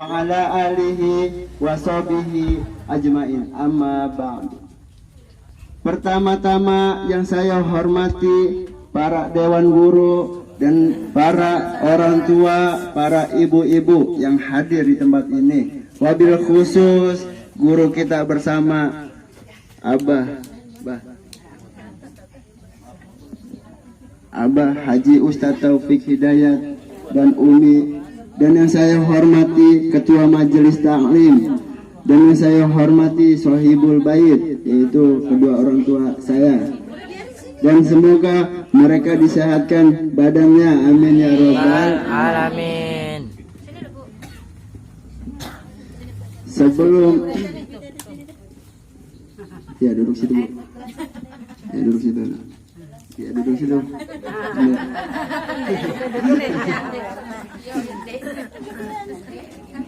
ala alihi wa sahbihi ajmain, amma ba'd. Pertama-tama yang saya hormati para dewan guru dan para orang tua, para ibu-ibu yang hadir di tempat ini. Wabil khusus guru kita bersama Abah Haji Ustadz Taufik Hidayat dan Umi, dan yang saya hormati Ketua Majelis Taklim, dan yang saya hormati Sohibul Bait, yaitu kedua orang tua saya, dan semoga mereka disehatkan badannya, amin ya robbal alamin. Sebelum ya duduk situ Bu. Ya duduk situ. Ya duduk situ.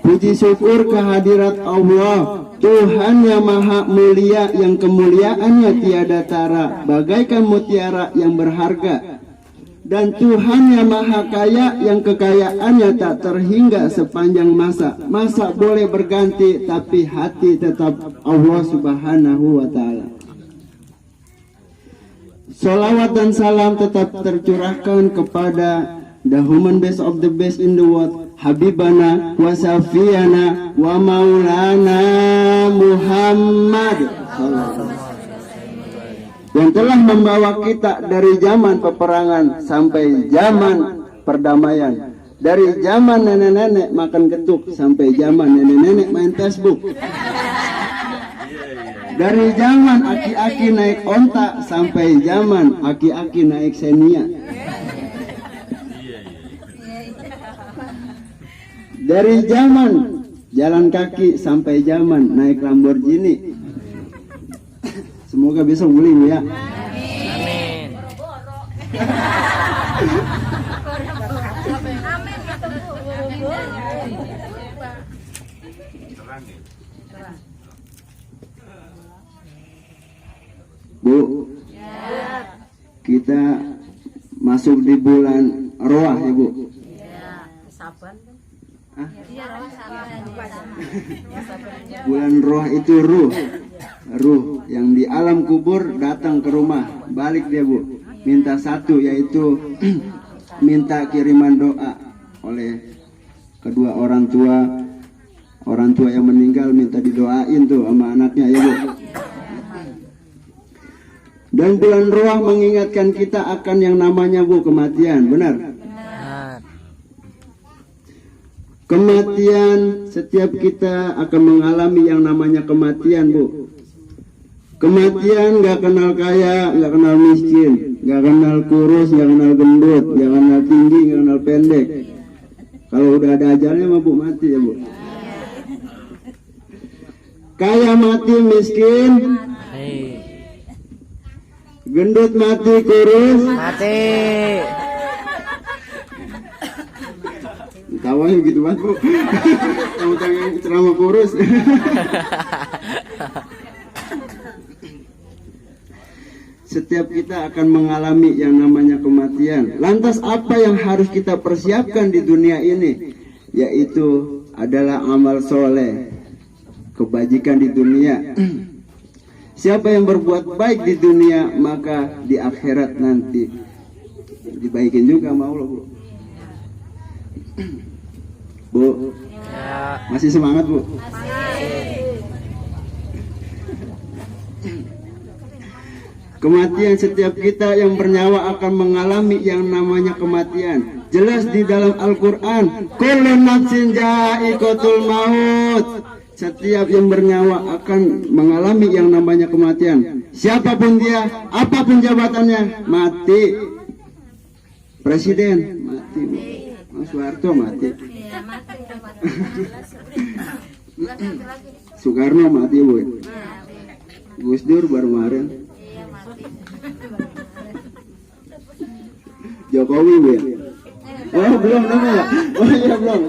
Puji syukur kehadirat Allah, Tuhan yang maha mulia, yang kemuliaannya tiada tara, bagaikan mutiara yang berharga. Dan Tuhan yang maha kaya, yang kekayaannya tak terhingga sepanjang masa. Masa boleh berganti, tapi hati tetap Allah subhanahu wa ta'ala. Salawat dan salam tetap tercurahkan kepada the human best of the best in the world, Habibana wa Safiyana wa Maulana Muhammad yang telah membawa kita dari zaman peperangan sampai zaman perdamaian, dari zaman nenek-nenek makan getuk sampai zaman nenek-nenek main Facebook, dari zaman aki-aki naik onta sampai zaman aki-aki naik Xenia, dari zaman jalan kaki sampai zaman naik Lamborghini. Semoga bisa guling ya. Amin. Bu, kita masuk di bulan Roah ya Bu. Bulan Roh itu ruh yang di alam kubur datang ke rumah, balik dia Bu, minta satu, yaitu minta kiriman doa oleh kedua orang tua yang meninggal, minta didoain tuh sama anaknya ya Bu. Dan bulan Roh mengingatkan kita akan yang namanya Bu kematian, benar? Kematian, setiap kita akan mengalami yang namanya kematian Bu. Kematian gak kenal kaya, gak kenal miskin, gak kenal kurus, gak kenal gendut, gak kenal tinggi, gak kenal pendek. Kalau udah ada ajalnya mah Bu mati ya Bu. Kaya mati, miskin gendut mati, kurus mati. Tawanya gitu banget Bu. Kamu tangan ceramah kurus. Setiap kita akan mengalami yang namanya kematian. Lantas apa yang harus kita persiapkan di dunia ini? Yaitu adalah amal soleh, kebajikan di dunia. Siapa yang berbuat baik di dunia, maka di akhirat nanti dibaikin juga sama Allah Bu. Bu, masih semangat Bu? Kematian, setiap kita yang bernyawa akan mengalami yang namanya kematian. Jelas di dalam Al-Quran, kullu nafsin dha'iqatul maut. Setiap yang bernyawa akan mengalami yang namanya kematian. Siapapun dia, apapun jabatannya, mati. Presiden mati Bu. Mas Soeharto mati. Soekarno mati Bu. Gus Dur baru kemarin. Jokowi Bu. Oh belum nama ya? Oh iya belum.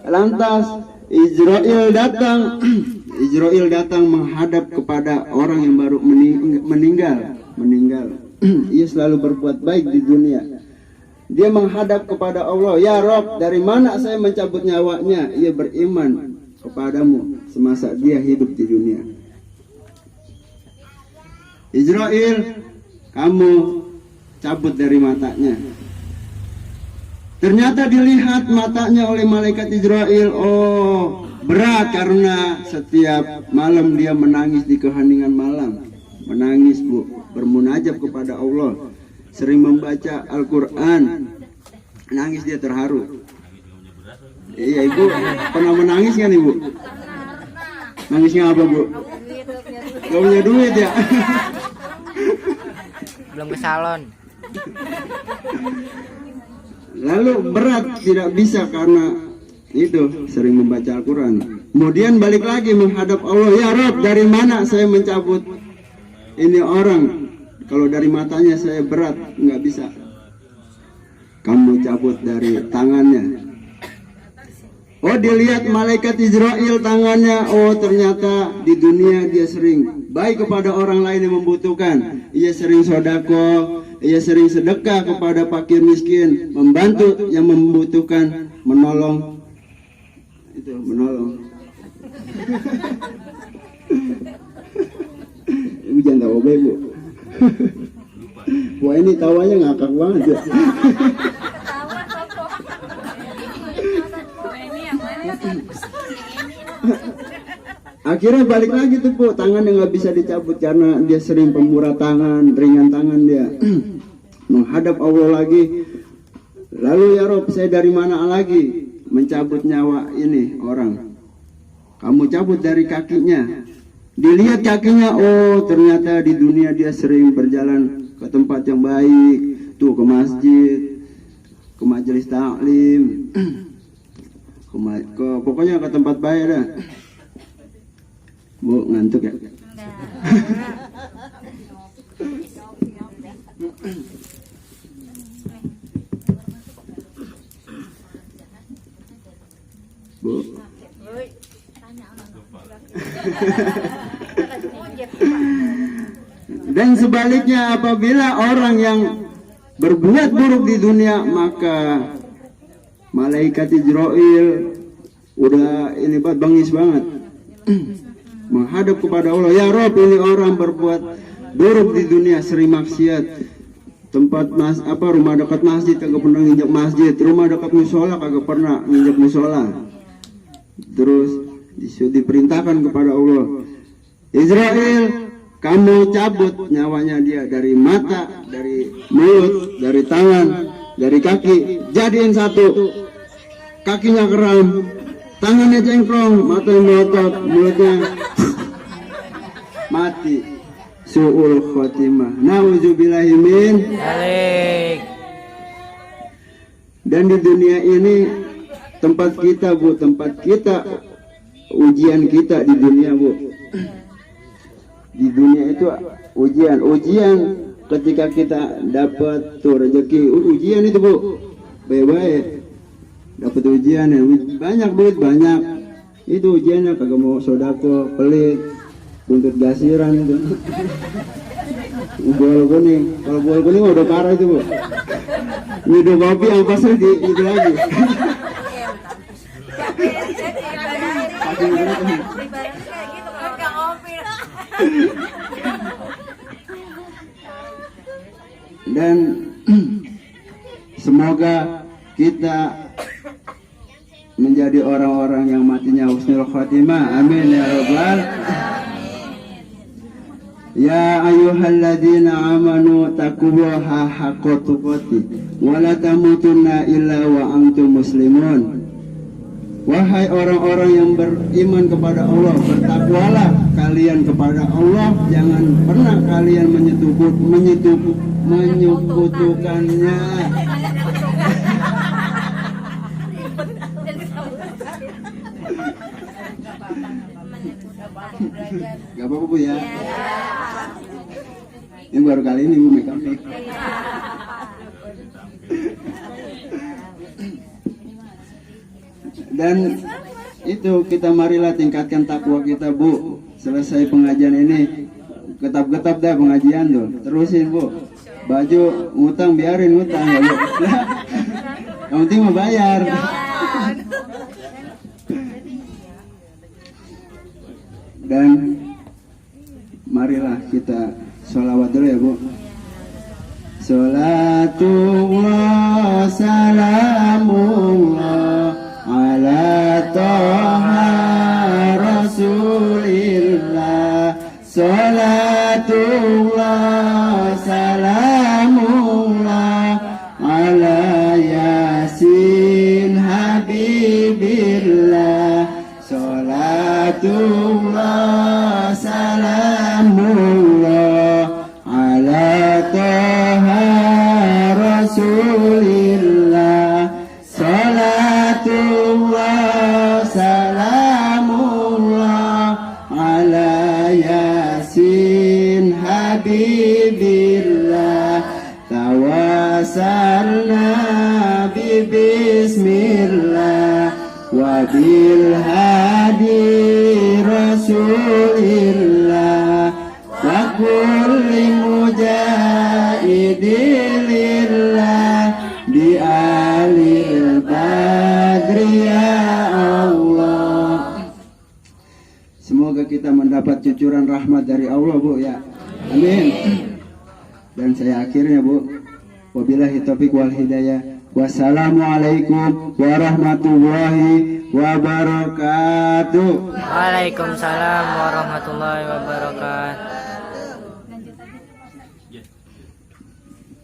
Lantas Israel datang menghadap kepada orang yang baru meninggal. ia selalu berbuat baik di dunia. Dia menghadap kepada Allah, ya Rob, dari mana saya mencabut nyawanya? Ia beriman kepadamu semasa dia hidup di dunia. Israel, kamu cabut dari matanya. Ternyata dilihat matanya oleh malaikat Israel. Oh, berat karena setiap malam dia menangis di keheningan malam. Menangis, Bu, bermunajat kepada Allah. Sering membaca Al-Quran. Nangis dia terharu. Iya, Ibu pernah menangis kan, Ibu? Nangisnya apa, Bu? Gak punya duit ya? Belum ke salon. Lalu berat, tidak bisa karena itu sering membaca Al-Quran. Kemudian balik lagi menghadap Allah, ya Rob, dari mana saya mencabut ini orang? Kalau dari matanya saya berat, nggak bisa. Kamu cabut dari tangannya. Oh, dilihat malaikat Israel tangannya. Oh, ternyata di dunia dia sering baik kepada orang lain yang membutuhkan. Ia sering sodako, ia sering sedekah kepada fakir miskin, membantu yang membutuhkan, menolong. Itu menolong. Ibu jangan tahu, Bu. Wah, ini tawanya ngakak banget ya. Akhirnya balik lagi tuh, Bu, tangan yang nggak bisa dicabut karena dia sering pemurah tangan, ringan tangan dia. Menghadap Allah lagi. Lalu ya Rob, saya dari mana lagi mencabut nyawa ini orang? Kamu cabut dari kakinya. Dilihat kakinya, oh ternyata di dunia dia sering berjalan ke tempat yang baik, tuh ke masjid, ke majelis taklim, pokoknya ke tempat baik dah. Bu, ngantuk ya? Bu. Dan sebaliknya, apabila orang yang berbuat buruk di dunia, maka malaikat Israel udah ini bangis banget menghadap kepada Allah, ya Rob, ini orang berbuat buruk di dunia, sering maksiat, tempat rumah dekat masjid kagak pernah nginjak masjid, rumah dekat musola kagak pernah nginjak musola. Terus diperintahkan kepada Allah, Israel, kamu cabut nyawanya dia dari mata, dari mulut, dari tangan, dari kaki, jadiin satu. Kakinya keram, tangannya cengkrong, matanya melotot, mulutnya mati. Su'ul khotimah. Nauzubillahi min dzalik. Dan di dunia ini tempat kita, Bu, tempat kita, ujian kita di dunia, Bu. Di dunia itu ujian ketika kita dapat tuh rezeki, ujian itu, Bu, baik-baik dapat ujian ya, banyak duit banyak, itu ujiannya, kagak mau sodako, pelit, tuntut gasiran itu. Bola kuning, kalau bola kuning udah parah itu, Bu. Minum kopi yang pasal di itu lagi. Dan semoga kita menjadi orang-orang yang matinya husnul khotimah. Amin ya rabbal. Ya ayyuhalladzina amanu taqullaha haqqa tuqatih wa la tamutunna illa wa antum muslimun. Wahai orang-orang yang beriman kepada Allah, bertakwalah kalian kepada Allah, jangan pernah kalian menyekutukannya. Gak apa-apa, Bu, ya. Ini baru kali ini, Bu, make up. Dan itu kita marilah tingkatkan takwa kita, Bu. Selesai pengajian ini, getap-getap dah pengajian tuh. Terusin, Bu. Baju ngutang biarin ngutang ya Bu. Yang penting mau bayar. Dan marilah kita sholawat dulu ya Bu. Salatullah salamullah ala toha rasulillah. Salatullah salamullah ala yasin habibillah. Salatullah salamullah ala toha rasulillah. Salatullah salamullah ala yasin habibillah. Tawasalna bismillah wa bil hadi rasulillah wa kulli mujahidilillah di alil badri ya Allah. Semoga kita mendapat cucuran rahmat dari Allah Bu ya. Amin. Dan saya akhirnya Bu, wabillahi taufiq wal hidayah. Wassalamualaikum warahmatullahi wabarakatuh. Waalaikumsalam warahmatullahi wabarakatuh.